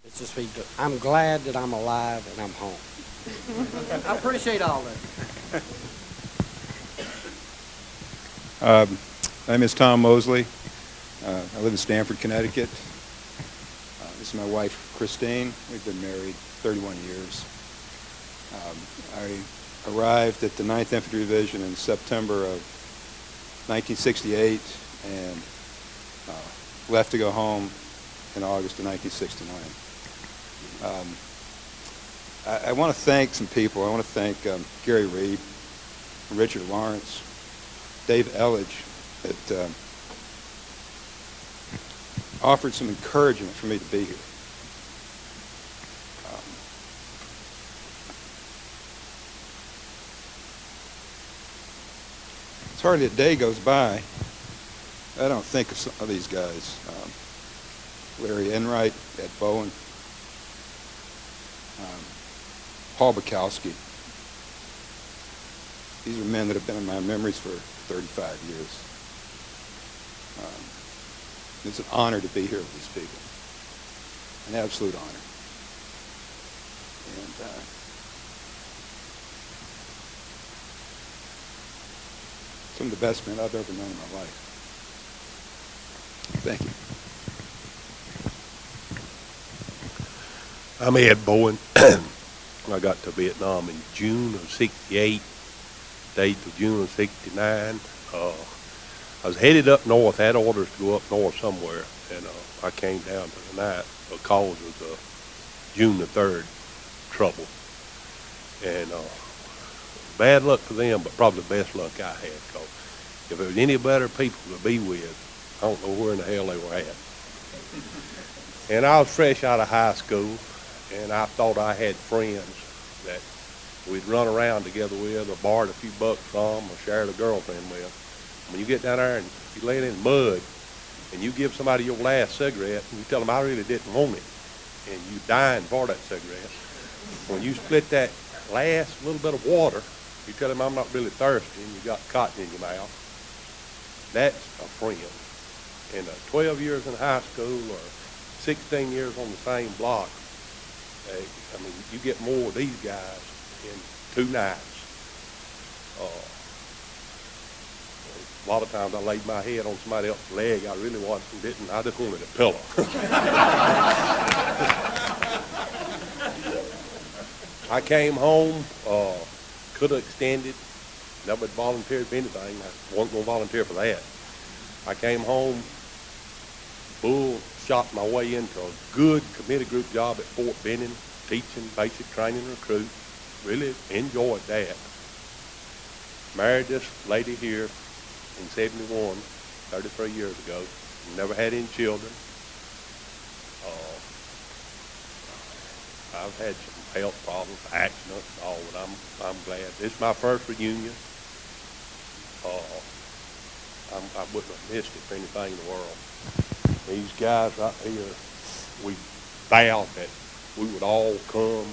It's just I'm glad that I'm alive and I'm home. I appreciate all that. My name is Tom Mosley. I live in Stamford, Connecticut. This is my wife, Christine. We've been married 31 years. I arrived at the 9th Infantry Division in September of 1968 and left to go home in August of 1969. I want to thank some people. I want to thank Gary Reed, Richard Lawrence, Dave Elledge, that offered some encouragement for me to be here. It's hardly a day goes by I don't think of some of these guys. Larry Enright, Ed Bowen, Paul Bukowski. These are men that have been in my memories for 35 years. It's an honor to be here with these people. An absolute honor. And some of the best men I've ever known in my life. Thank you. I'm Ed Bowen. I got to Vietnam in June of '68, stayed till June of '69. I was headed up north, had orders to go up north somewhere, and I came down to the night because of the June the 3rd trouble. And bad luck for them, but probably the best luck I had, because if there was any better people to be with, I don't know where in the hell they were at. And I was fresh out of high school, and I thought I had friends that we'd run around together with, or borrowed a few bucks from, or shared a girlfriend with. When you get down there and you lay it in mud, and you give somebody your last cigarette, and you tell them I really didn't want it, and you dying for that cigarette, when you split that last little bit of water, you tell them I'm not really thirsty, and you got cotton in your mouth, that's a friend. And 12 years in high school or 16 years on the same block, I mean, you get more of these guys in 2 nights. A lot of times I laid my head on somebody else's leg. I really didn't. I just wanted a pillow. I came home, could have extended, never volunteered for anything. I wasn't going to volunteer for that. I came home, bull shot my way into a good committee group job at Fort Benning, teaching basic training recruits. Really enjoyed that. Married this lady here in '71, 33 years ago. Never had any children. I've had some health problems, accidents, all, but I'm glad. This is my first reunion. I wouldn't have missed it for anything in the world. These guys right here, we vowed that we would all come.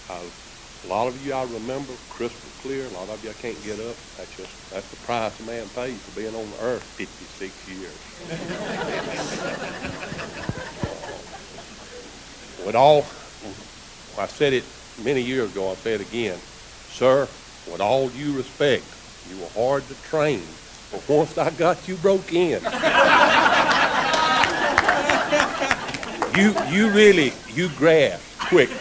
A lot of you I remember crystal clear. A lot of you I can't get up. That's the price a man pays for being on the earth 56 years. With all, I said it many years ago, I'll say it again. Sir, with all due respect, you were hard to train, but once I got you broke in, you grasped quickly.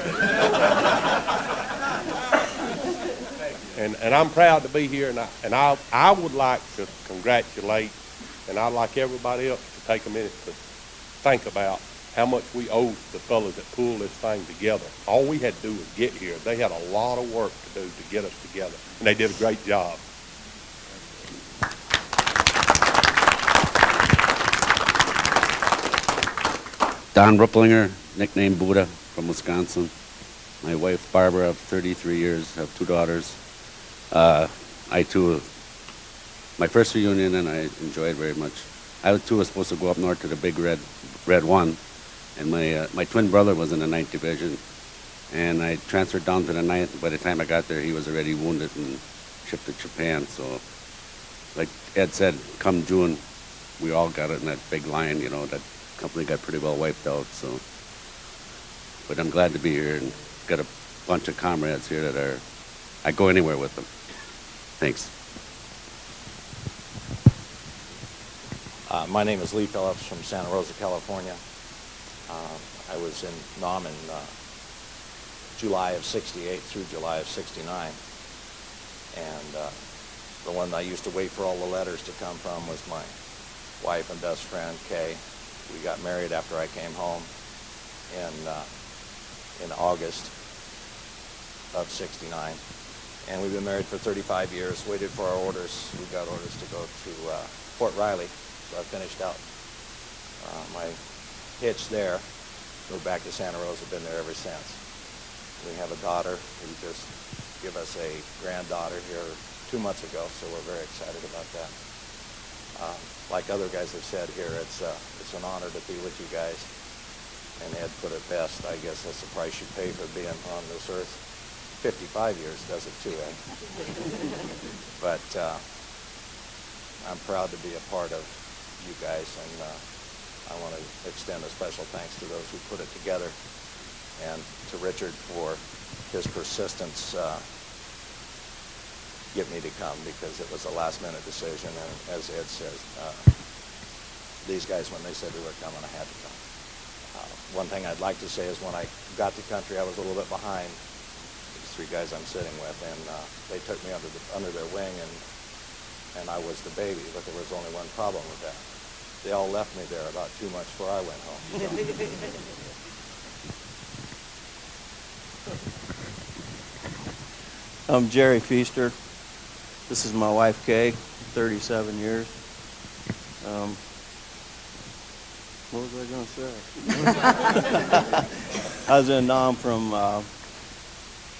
And I'm proud to be here, and I would like to congratulate, and I'd like everybody else to take a minute to think about how much we owe the fellows that pulled this thing together. All we had to do was get here. They had a lot of work to do to get us together, and they did a great job. Don Rupplinger, nicknamed Buddha, from Wisconsin. My wife, Barbara, of 33 years, have 2 daughters. I too, my first reunion, and I enjoyed it very much. I too was supposed to go up north to the big red 1, and my twin brother was in the 9th Division, and I transferred down to the 9th. By the time I got there, he was already wounded and shipped to Japan. So, like Ed said, come June, we all got it in that big line. You know, that company got pretty well wiped out. So, but I'm glad to be here and got a bunch of comrades here that are, I go anywhere with them. Thanks. My name is Lee Phillips from Santa Rosa, California. I was in Nam in July of '68 through July of '69. And the one I used to wait for all the letters to come from was my wife and best friend, Kay. We got married after I came home in August of '69. And we've been married for 35 years, waited for our orders. We got orders to go to Fort Riley. So I finished out my hitch there, moved back to Santa Rosa, been there ever since. We have a daughter who just gave us a granddaughter here 2 months ago, so we're very excited about that. Like other guys have said here, it's an honor to be with you guys. And Ed put it best, I guess that's the price you pay for being on this earth. 55 years does it too, Ed. But I'm proud to be a part of you guys, and I want to extend a special thanks to those who put it together, and to Richard for his persistence get me to come, because it was a last-minute decision, and as Ed says, these guys, when they said they were coming, I had to come. One thing I'd like to say is when I got to country, I was a little bit behind these three guys I'm sitting with, and they took me under their wing, and I was the baby, but there was only one problem with that. They all left me there about 2 months before I went home. So. I'm Gerry Feaster. This is my wife, Kay, 37 years. What was I going to say? I was in Nam from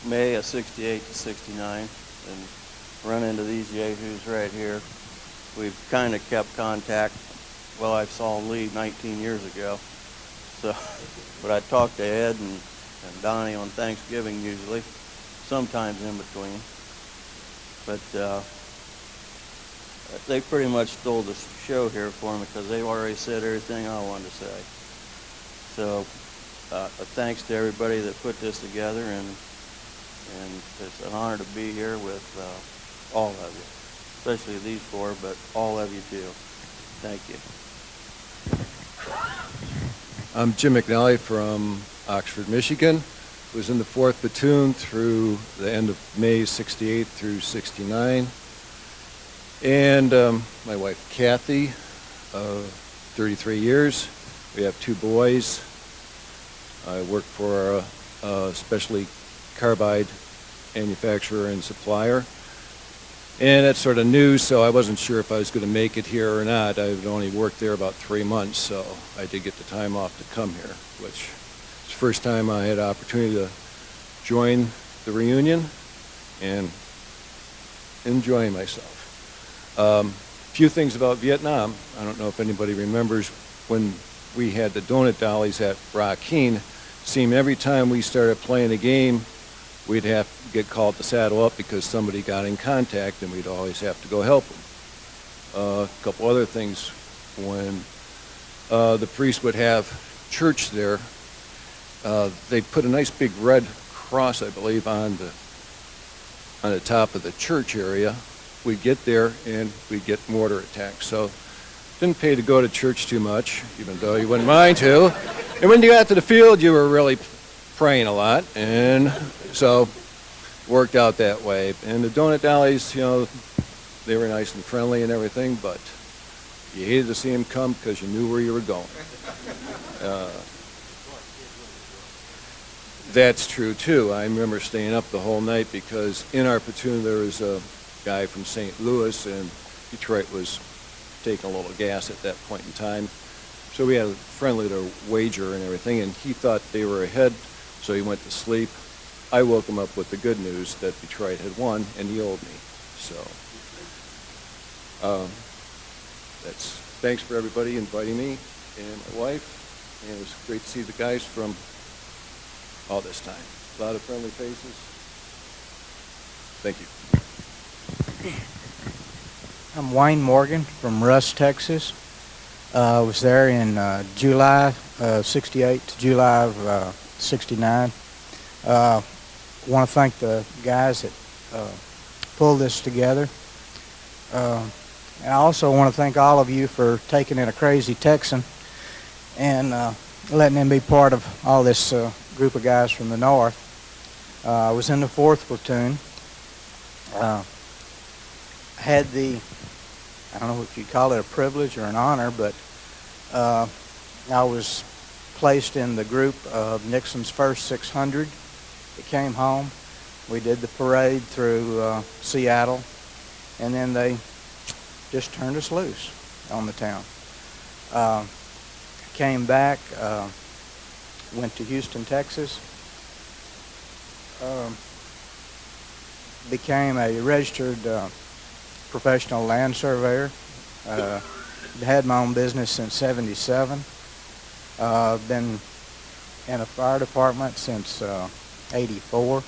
May of '68 to '69, and run into these yahoos right here. We've kind of kept contact. Well, I saw Lee 19 years ago, so, but I talked to Ed and Donnie on Thanksgiving usually, sometimes in between. But they pretty much stole the show here for me, because they've already said everything I wanted to say. So thanks to everybody that put this together, and it's an honor to be here with all of you, especially these four, but all of you too. Thank you. I'm Jim McNally from Oxford, Michigan. Was in the 4th Platoon through the end of May '68 through '69. And my wife, Kathy, 33 years. We have 2 boys. I work for a specialty carbide manufacturer and supplier. And that's sort of new, so I wasn't sure if I was going to make it here or not. I've only worked there about 3 months, so I did get the time off to come here, which is the first time I had the opportunity to join the reunion and enjoy myself. Few things about Vietnam. I don't know if anybody remembers when we had the donut dollies at Rockeen. Seemed every time we started playing a game, we'd have to get called to saddle up because somebody got in contact, and we'd always have to go help them. A couple other things. When the priest would have church there, they'd put a nice big red cross, I believe, on the top of the church area. We'd get there and we'd get mortar attacks. So didn't pay to go to church too much, even though you wouldn't mind to. And when you got to the field, you were really praying a lot, and so worked out that way. And the donut dollies, you know, they were nice and friendly and everything, but you hated to see them come because you knew where you were going. That's true too. I remember staying up the whole night because in our platoon there was a guy from St. Louis, and Detroit was taking a little gas at that point in time. So we had a friendly to wager and everything, and he thought they were ahead, so he went to sleep. I woke him up with the good news that Detroit had won, and he owed me. So thanks for everybody inviting me and my wife, and it was great to see the guys from all this time. A lot of friendly faces. Thank you. I'm Wayne Morgan from Russ, Texas. I was there in July of '68 to July of '69. Want to thank the guys that pulled this together. And I also want to thank all of you for taking in a crazy Texan and letting him be part of all this group of guys from the north. I was in the 4th platoon. Had the, I don't know if you'd call it a privilege or an honor, but I was placed in the group of Nixon's first 600 that came home. We did the parade through Seattle, and then they just turned us loose on the town. Came back, went to Houston, Texas, became a registered professional land surveyor. Had my own business since '77. Been in a fire department since '84.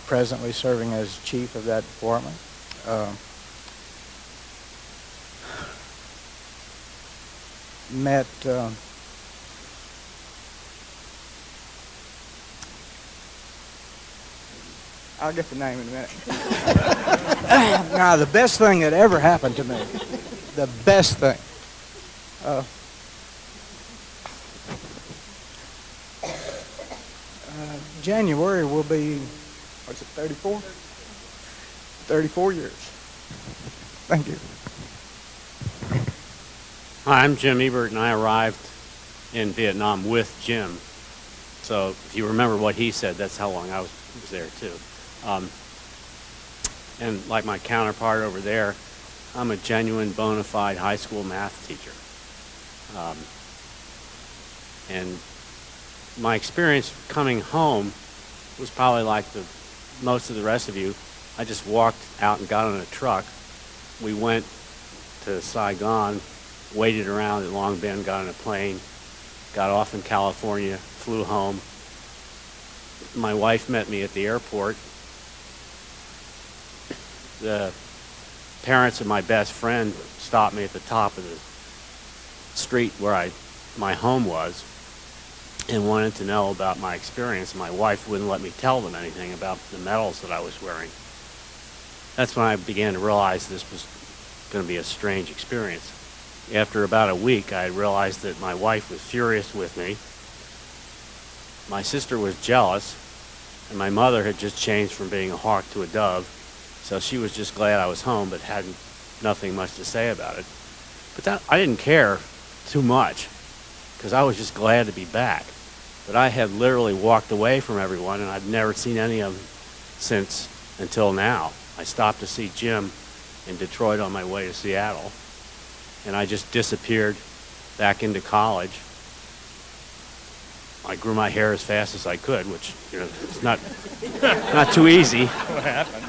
Presently serving as chief of that department. Met I'll get the name in a minute. Now, the best thing that ever happened to me, the best thing, January will be, what's it, 34? 34 years. Thank you. Hi, I'm Jim Ebert, and I arrived in Vietnam with Jim. So if you remember what he said, that's how long I was there, too. And like my counterpart over there, I'm a genuine bona fide high school math teacher. And my experience coming home was probably like most of the rest of you. I just walked out and got on a truck. We went to Saigon, waited around at Long Binh, got on a plane, got off in California, flew home. My wife met me at the airport. The parents of my best friend stopped me at the top of the street where my home was and wanted to know about my experience. My wife wouldn't let me tell them anything about the medals that I was wearing. That's when I began to realize this was going to be a strange experience. After about a week, I realized that my wife was furious with me. My sister was jealous, and my mother had just changed from being a hawk to a dove, so she was just glad I was home, but had nothing much to say about it. But I didn't care too much, because I was just glad to be back. But I had literally walked away from everyone, and I've never seen any of them until now. I stopped to see Jim in Detroit on my way to Seattle, and I just disappeared back into college. I grew my hair as fast as I could, which, you know, it's not too easy. What happened?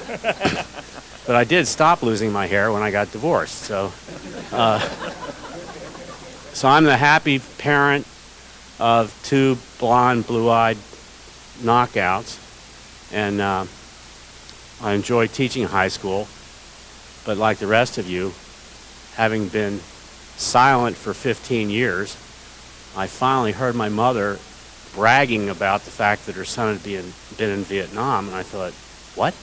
But I did stop losing my hair when I got divorced. So I'm the happy parent of 2 blonde, blue-eyed knockouts, and I enjoy teaching high school. But like the rest of you, having been silent for 15 years, I finally heard my mother bragging about the fact that her son had been in Vietnam, and I thought, what?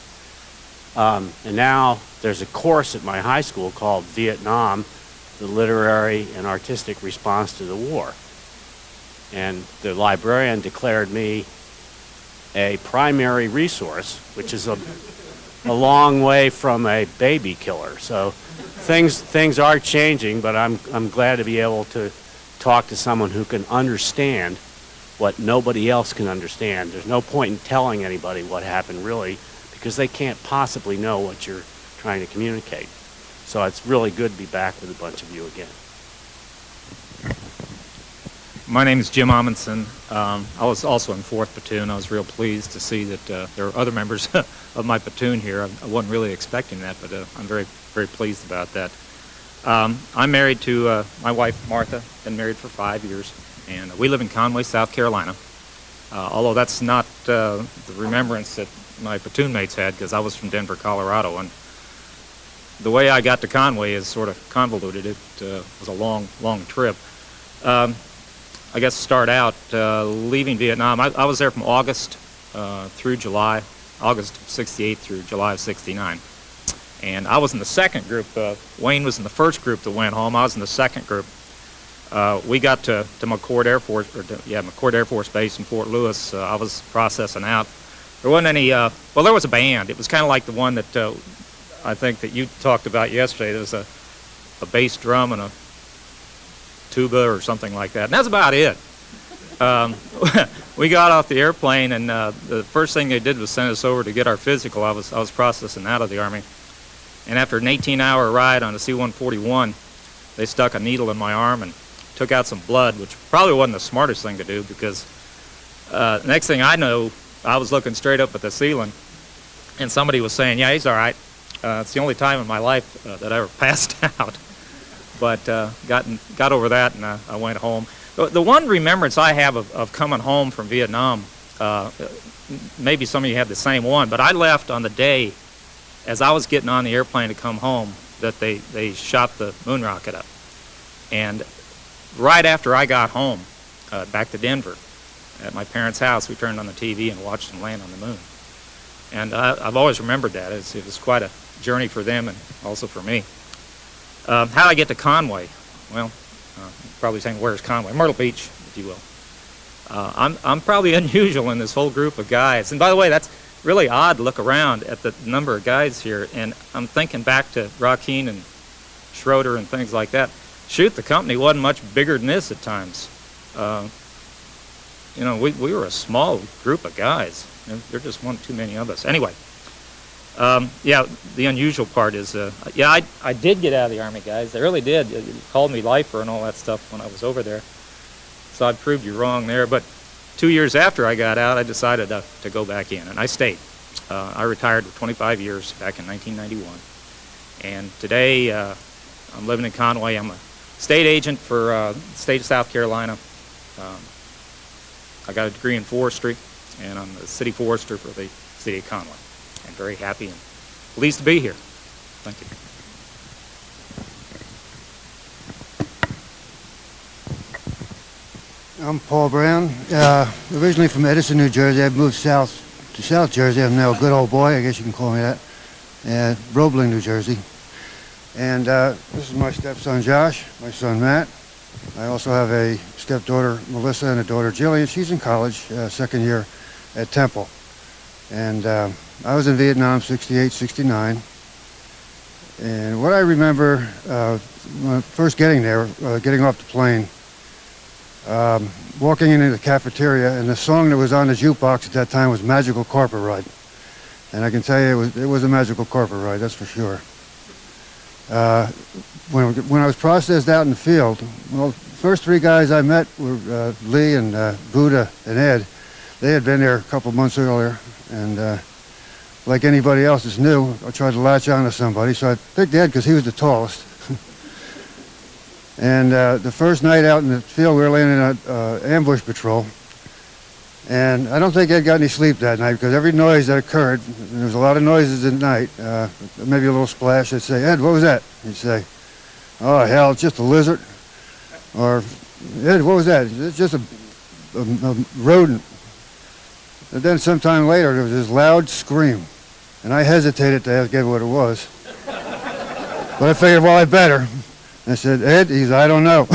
And now there's a course at my high school called Vietnam, the Literary and Artistic Response to the War. And the librarian declared me a primary resource, which is a long way from a baby killer. So things are changing, but I'm glad to be able to talk to someone who can understand what nobody else can understand. There's no point in telling anybody what happened, really, because they can't possibly know what you're trying to communicate. So it's really good to be back with a bunch of you again. My name is Jim Amundson. I was also in 4th Platoon. I was real pleased to see that there are other members of my platoon here. I wasn't really expecting that, but I'm very, very pleased about that. I'm married to my wife, Martha. Been married for 5 years, and we live in Conway, South Carolina. Although that's not the remembrance that my platoon mates had, because I was from Denver, Colorado, and the way I got to Conway is sort of convoluted. It was a long, long trip. I guess, start out leaving Vietnam. I was there from August through July, August of '68 through July of '69. And I was in the second group. Wayne was in the first group that went home. I was in the second group. We got to McCord Air Force, McCord Air Force Base in Fort Lewis. I was processing out. There wasn't any, well, there was a band. It was kind of like the one that I think that you talked about yesterday. There was a bass drum and a tuba or something like that. And that's about it. We got off the airplane, and the first thing they did was send us over to get our physical. I was processing out of the Army. And after an 18-hour ride on a C-141, they stuck a needle in my arm and took out some blood, which probably wasn't the smartest thing to do, because next thing I know, I was looking straight up at the ceiling, and somebody was saying, yeah, he's all right. It's the only time in my life that I ever passed out. But got over that, and I went home. The one remembrance I have of coming home from Vietnam, maybe some of you have the same one, but I left on the day as I was getting on the airplane to come home that they shot the moon rocket up. And right after I got home, back to Denver, at my parents' house, we turned on the TV and watched them land on the moon. And I've always remembered that. It was quite a journey for them and also for me. How did I get to Conway? Well, probably saying, where's Conway? Myrtle Beach, if you will. I'm probably unusual in this whole group of guys. And by the way, that's really odd to look around at the number of guys here. And I'm thinking back to Rakeen and Schroeder and things like that. Shoot, the company wasn't much bigger than this at times. You know, we were a small group of guys. There just weren't too many of us. Anyway, yeah, the unusual part is, yeah, I did get out of the Army, guys. I really did. You called me lifer and all that stuff when I was over there. So I proved you wrong there. But 2 years after I got out, I decided to go back in, and I stayed. I retired with 25 years back in 1991. And today, I'm living in Conway. I'm a state agent for the state of South Carolina. I got a degree in forestry, and I'm the city forester for the city of Conway. I'm very happy and pleased to be here. Thank you. I'm Paul Brown, originally from Edison, New Jersey. I've moved south to South Jersey. I'm now a good old boy, I guess you can call me that, Roebling, New Jersey. And this is my stepson, Josh, my son, Matt. I also have a stepdaughter, Melissa, and a daughter, Jillian. She's in college, second year at Temple. And I was in Vietnam, 68, 69. And what I remember when first getting there, getting off the plane, walking into the cafeteria, and the song that was on the jukebox at that time was Magical Carpet Ride. And I can tell you it was a magical carpet ride, that's for sure. When I was processed out in the field, well, the first three guys I met were Lee and Buddha and Ed. They had been there a couple months earlier, and like anybody else that's new, I tried to latch on to somebody, so I picked Ed because he was the tallest. And the first night out in the field, we were laying in an ambush patrol, and I don't think Ed got any sleep that night because every noise that occurred, and there was a lot of noises at night, maybe a little splash, I'd say, Ed, what was that? He'd say, oh, hell, it's just a lizard. Or, Ed, what was that? It's just a rodent. And then sometime later, there was this loud scream, and I hesitated to ask Ed what it was. But I figured, well, I better. I said, Ed? He said, I don't know.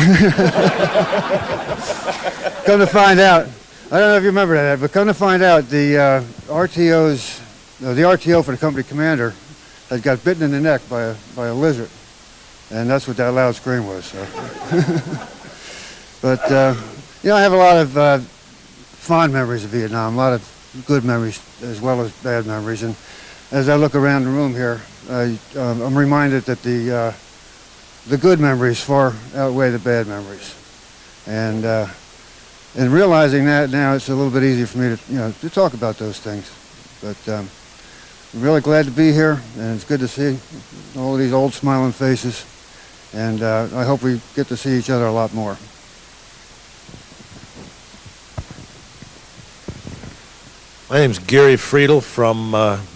Come to find out, I don't know if you remember that, Ed, but come to find out, the RTO for the company commander had got bitten in the neck by a lizard. And that's what that loud scream was. So. But, you know, I have a lot of fond memories of Vietnam, a lot of good memories as well as bad memories. And as I look around the room here, I'm reminded that the good memories far outweigh the bad memories. And realizing that now, it's a little bit easier for me to talk about those things. But I'm really glad to be here, and it's good to see all of these old smiling faces. And I hope we get to see each other a lot more. My name's Gerry Friedel from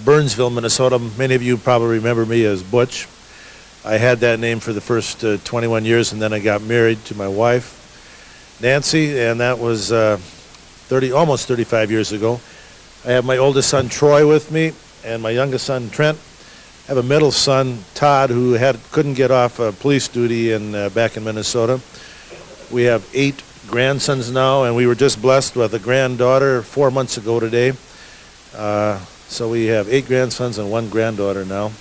Burnsville, Minnesota. Many of you probably remember me as Butch. I had that name for the first 21 years, and then I got married to my wife. Nancy, and that was almost 35 years ago. I have my oldest son, Troy, with me, and my youngest son, Trent. I have a middle son, Todd, who couldn't get off police duty back in Minnesota. We have 8 grandsons now, and we were just blessed with a granddaughter 4 months ago today. So we have 8 grandsons and 1 granddaughter now.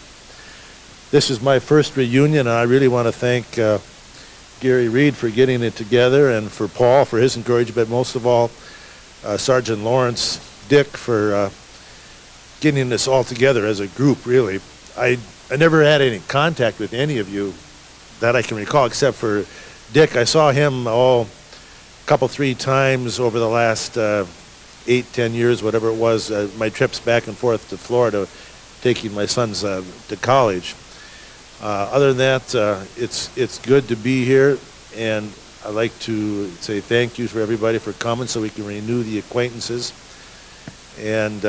This is my first reunion, and I really want to thank Gary Reed for getting it together, and for Paul for his encouragement, most of all Sergeant Lawrence, Dick for getting this all together as a group, really. I never had any contact with any of you that I can recall, except for Dick. I saw him a couple, 3 times over the last 8, 10 years, whatever it was, my trips back and forth to Florida, taking my sons to college. Other than that, it's good to be here, and I'd like to say thank you for everybody for coming so we can renew the acquaintances. And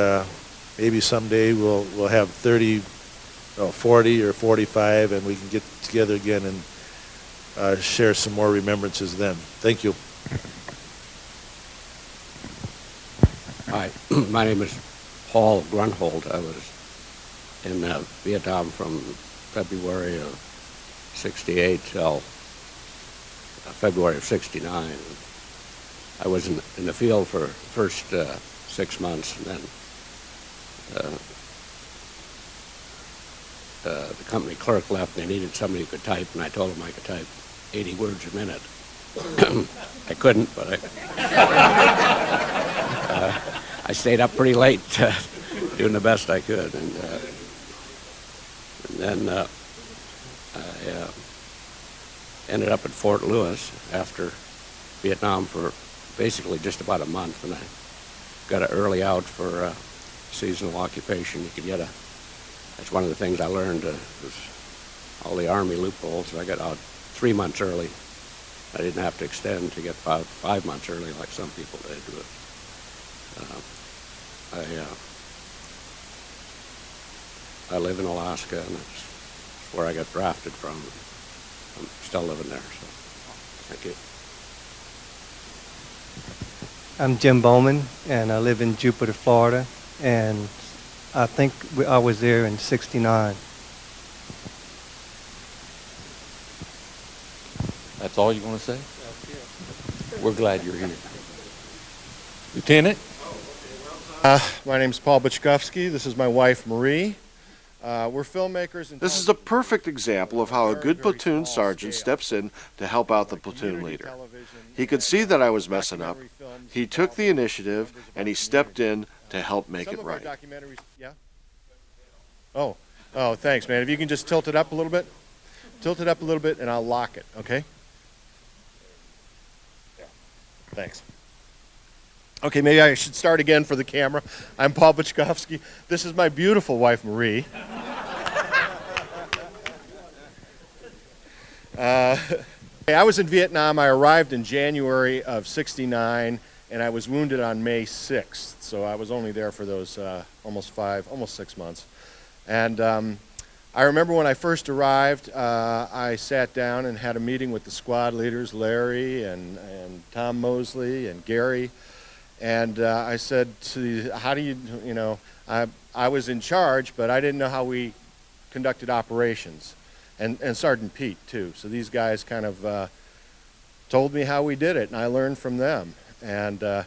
maybe someday we'll have 30, 40 or 45, and we can get together again and share some more remembrances then. Thank you. Hi, my name is Paul Grunthold. I was in Vietnam from February of '68 till February of '69. I was in the field for the first 6 months, and then the company clerk left, and they needed somebody who could type, and I told him I could type 80 words a minute. I couldn't, but I stayed up pretty late doing the best I could, and then I ended up at Fort Lewis after Vietnam for basically just about a month, and I got an early out for seasonal occupation. You could get that's one of the things I learned was all the Army loopholes. So I got out 3 months early. I didn't have to extend to get 5 months early like some people did. But, I live in Alaska, and that's where I got drafted from. I'm still living there, so thank you. I'm Jim Bowman, and I live in Jupiter, Florida, and I think I was there in '69. That's all you want to say? We're glad you're here. Lieutenant? My name's Paul Bukowski. This is my wife, Marie. We're filmmakers. This is a perfect example of how a good platoon sergeant steps in to help out the platoon leader. He could see that I was messing up. He took the initiative, and he stepped in to help make it right. Yeah? Oh, thanks, man. If you can just tilt it up a little bit. Tilt it up a little bit, and I'll lock it, okay? Yeah. Thanks. Okay, maybe I should start again for the camera. I'm Paul Bukowski. This is my beautiful wife, Marie. I was in Vietnam. I arrived in January of '69, and I was wounded on May 6th. So I was only there for those almost 6 months. And I remember when I first arrived, I sat down and had a meeting with the squad leaders, Larry and Tom Mosley and Gary. And I said, how do you, I was in charge, but I didn't know how we conducted operations. And Sergeant Pete, too. So these guys kind of told me how we did it, and I learned from them. And I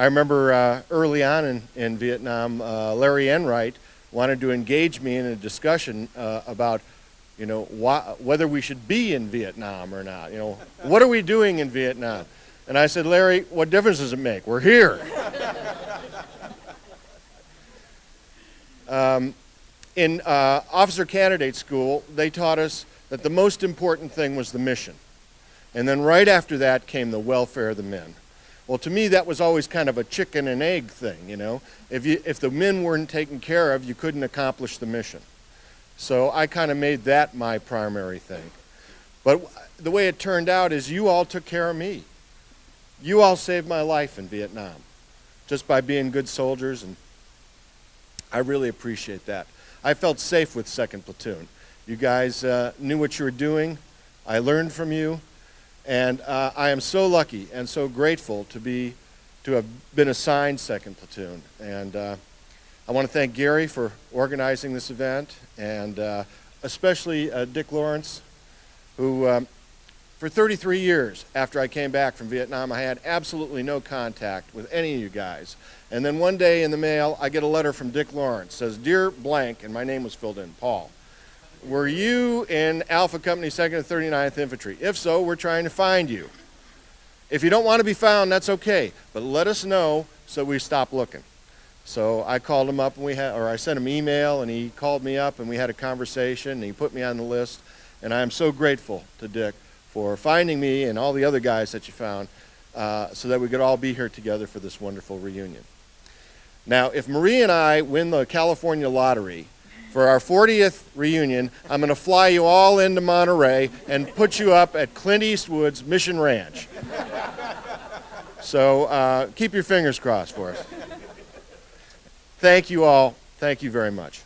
remember early on in Vietnam, Larry Enright wanted to engage me in a discussion about, whether we should be in Vietnam or not. What are we doing in Vietnam? And I said, Larry, what difference does it make? We're here. In officer candidate school, they taught us that the most important thing was the mission. And then right after that came the welfare of the men. Well, to me, that was always kind of a chicken and egg thing, If the men weren't taken care of, you couldn't accomplish the mission. So I kind of made that my primary thing. But the way it turned out is you all took care of me. You all saved my life in Vietnam just by being good soldiers, and I really appreciate that. I felt safe with 2nd Platoon. You guys knew what you were doing. I learned from you, And I am so lucky and so grateful to have been assigned 2nd Platoon. And I want to thank Gerry for organizing this event, and especially Dick Lawrence, who for 33 years after I came back from Vietnam, I had absolutely no contact with any of you guys. And then one day in the mail, I get a letter from Dick Lawrence. It says, "Dear blank," and my name was filled in, Paul. "Were you in Alpha Company 2nd and 39th Infantry? If so, we're trying to find you. If you don't want to be found, that's okay, but let us know so we stop looking." So I called him up, and I sent him an email, and he called me up, and we had a conversation, and he put me on the list. And I am so grateful to Dick for finding me and all the other guys that you found so that we could all be here together for this wonderful reunion. Now, if Marie and I win the California lottery, for our 40th reunion, I'm going to fly you all into Monterey and put you up at Clint Eastwood's Mission Ranch. So keep your fingers crossed for us. Thank you all. Thank you very much.